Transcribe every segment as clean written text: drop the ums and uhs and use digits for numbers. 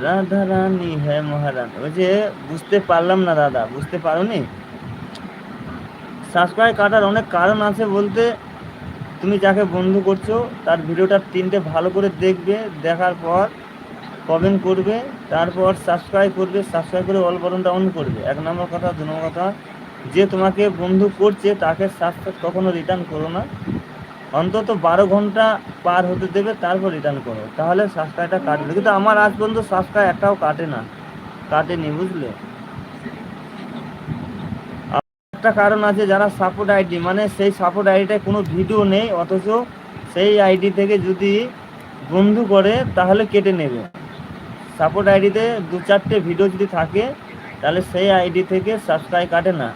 রাধা রানী হ্যাঁ মহারানী, ওই যে বুঝতে পারলাম না দাদা, বুঝতে পারোনি? সাবস্ক্রাইব কাটার অনেক কারণ আছে বলতে, তুমি যাকে বন্ধু করছো তার ভিডিওটা তিনটে ভালো করে দেখবে, দেখার পর কমেন্ট করবে, তারপর সাবস্ক্রাইব করবে, সাবস্ক্রাইব করে অল বাটনটা অন করবে, এক নম্বর কথা। দু নম্বর কথা, যে তোমাকে বন্ধু করছে তাকে সাবস্ক্রাইব কখনো রিটার্ন করো না, অন্তত 12 ঘন্টা পার হতে দেবে, তারপর রিটার্ন করো, তাহলে সাবস্ক্রাইবটা কাটবে। কিন্তু আমার আজ পর্যন্ত সাবস্ক্রাইব একটাও কাটে না, কাটেনি, বুঝলে? একটা কারণ আছে, যারা সাপোর্ট আইডি, মানে সেই সাপোর্ট আইডিটায় কোনো ভিডিও নেই, অথচ সেই আইডি থেকে যদি বন্ধু করে তাহলে কেটে নেবে। সাপোর্ট আইডিতে 2-4টে ভিডিও যদি থাকে তাহলে সেই আইডি থেকে সাবস্ক্রাইব কাটে না,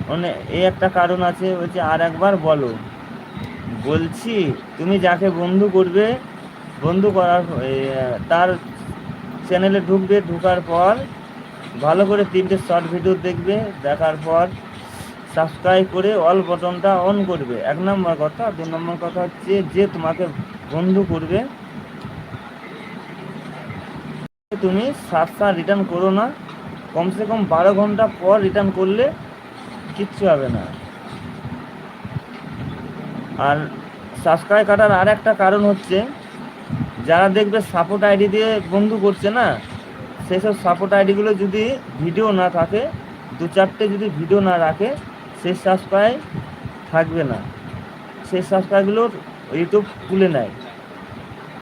মানে এই একটা কারণ আছে। বলছে আর একবার বলো। বলছি, তুমি যাকে বন্ধু করবে, বন্ধু করার তার চ্যানেলে ঢুকবে, ঢোকার পর ভালো করে 3টে শর্ট ভিডিও দেখবে, দেখার পর সাবস্ক্রাইব করে অল বাটনটা অন করবে, এক নম্বর কথা। দু নম্বর কথা হচ্ছে, যে তোমাকে বন্ধু করবে তুমি সাবস্ক্রাইব রিটার্ন করো না, কমসে কম 12 ঘন্টা পর রিটার্ন করলে কিচ্ছু হবে না। আর সাবস্ক্রাইব কাটার আর একটা কারণ হচ্ছে, যারা দেখবে সাপোর্ট আইডি দিয়ে বন্ধু করছে না, সেই সব সাপোর্ট আইডিগুলো যদি ভিডিও না থাকে, 2-4টে যদি ভিডিও না রাখে, সেই সাবস্ক্রাইব থাকবে না, সেই সাবস্ক্রাইবগুলো ইউটিউব তুলে নেয়।